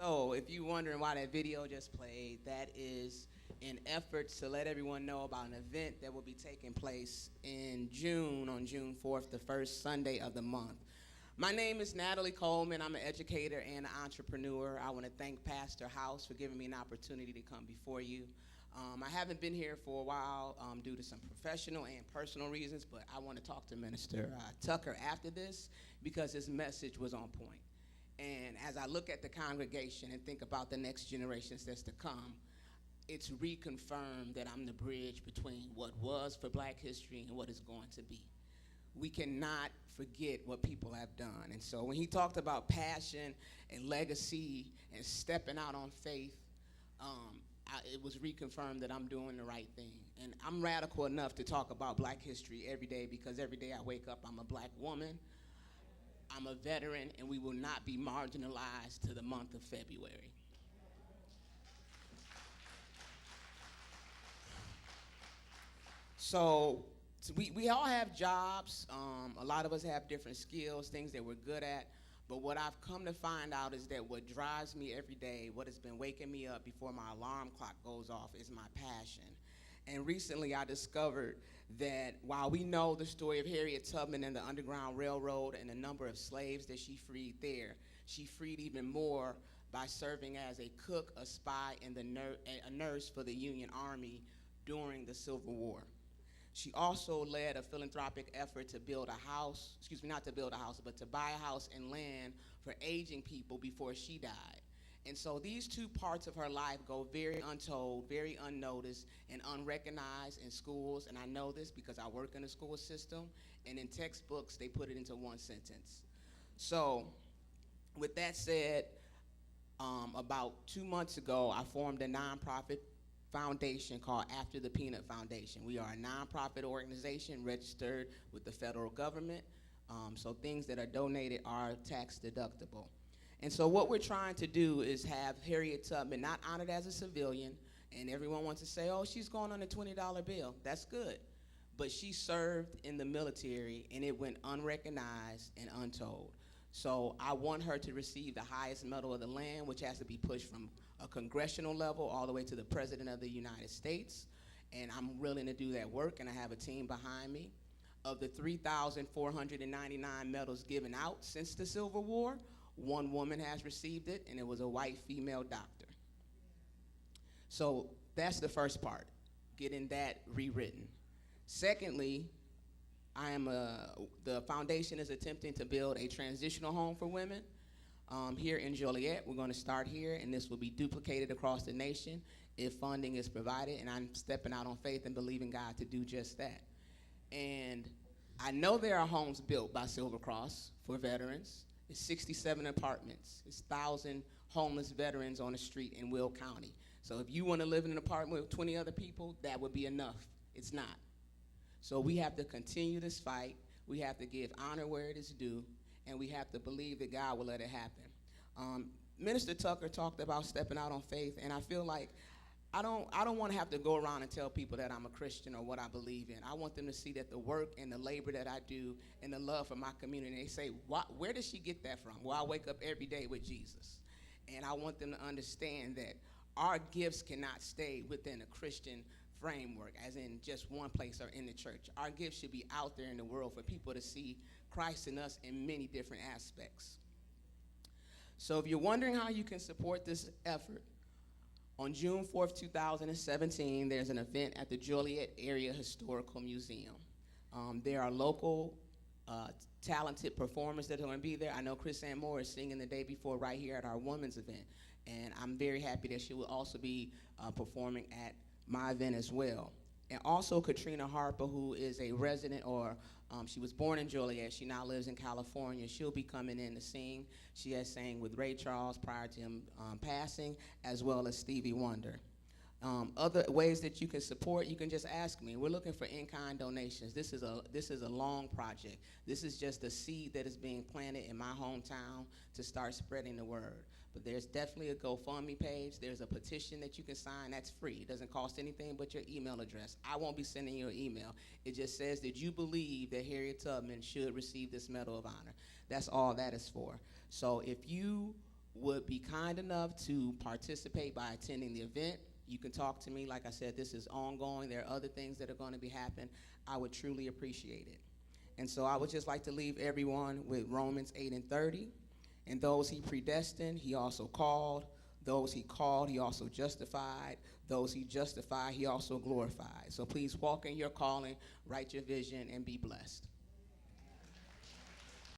So, if you're wondering why that video just played, that is in efforts to let everyone know about an event that will be taking place in June, on June 4th, the first Sunday of the month. My name is Natalie Coleman. I'm an educator and an entrepreneur. I want to thank Pastor House for giving me an opportunity to come before you. I haven't been here for a while due to some professional and personal reasons, but I want to talk to Minister Tucker after this because his message was on point. And as I look at the congregation and think about the next generations that's to come, it's reconfirmed that I'm the bridge between what was for Black history and what is going to be. We cannot forget what people have done. And so when he talked about passion and legacy and stepping out on faith, it was reconfirmed that I'm doing the right thing. And I'm radical enough to talk about Black history every day because every day I wake up, I'm a Black woman, I'm a veteran, and we will not be marginalized to the month of February. So we all have jobs. A lot of us have different skills, things that we're good at. But what I've come to find out is that what drives me every day, what has been waking me up before my alarm clock goes off, is my passion. And recently I discovered that while we know the story of Harriet Tubman and the Underground Railroad and the number of slaves that she freed there, she freed even more by serving as a cook, a spy, and a nurse for the Union Army during the Civil War. She also led a philanthropic effort to build a house, not to build a house, but to buy a house and land for aging people before she died. And so these two parts of her life go very untold, very unnoticed, and unrecognized in schools. And I know this because I work in the school system, and in textbooks, they put it into one sentence. So with that said, about 2 months ago, I formed a nonprofit foundation called After the Peanut Foundation. We are a nonprofit organization registered with the federal government, so things that are donated are tax deductible. And so what we're trying to do is have Harriet Tubman not honored as a civilian, and everyone wants to say, oh, she's going on a $20 bill. That's good. But she served in the military, and it went unrecognized and untold. So I want her to receive the highest medal of the land, which has to be pushed from a congressional level all the way to the President of the United States. And I'm willing to do that work, and I have a team behind me. Of the 3,499 medals given out since the Civil War, one woman has received it, and it was a white female doctor. So that's the first part, getting that rewritten. Secondly, the foundation is attempting to build a transitional home for women here in Joliet. We're going to start here, and this will be duplicated across the nation if funding is provided, and I'm stepping out on faith and believing God to do just that. And I know there are homes built by Silver Cross for veterans. It's 67 apartments. It's 1,000 homeless veterans on the street in Will County. So if you want to live in an apartment with 20 other people, that would be enough. It's not. So we have to continue this fight. We have to give honor where it is due, and we have to believe that God will let it happen. Minister Tucker talked about stepping out on faith, and I feel like I don't want to have to go around and tell people that I'm a Christian or what I believe in. I want them to see that the work and the labor that I do and the love for my community, they say, where does she get that from? Well, I wake up every day with Jesus. And I want them to understand that our gifts cannot stay within a Christian framework, as in just one place or in the church. Our gifts should be out there in the world for people to see Christ in us in many different aspects. So if you're wondering how you can support this effort, on June 4th, 2017, there's an event at the Joliet Area Historical Museum. There are local talented performers that are going to be there. I know Chris Ann Moore is singing the day before right here at our women's event, and I'm very happy that she will also be performing at my event as well. And also Katrina Harper, who is a resident, or she was born in Joliet. She now lives in California. She'll be coming in to sing. She has sang with Ray Charles prior to him passing, as well as Stevie Wonder. Other ways that you can support, you can just ask me. We're looking for in-kind donations. This is a long project. This is just a seed that is being planted in my hometown to start spreading the word. But there's definitely a GoFundMe page. There's a petition that you can sign that's free. It doesn't cost anything but your email address. I won't be sending you an email. It just says that you believe that Harriet Tubman should receive this Medal of Honor. That's all that is for. So if you would be kind enough to participate by attending the event, you can talk to me. Like I said, this is ongoing. There are other things that are going to be happening. I would truly appreciate it. And so I would just like to leave everyone with Romans 8:30. And those he predestined, he also called. Those he called, he also justified. Those he justified, he also glorified. So please walk in your calling, write your vision, and be blessed.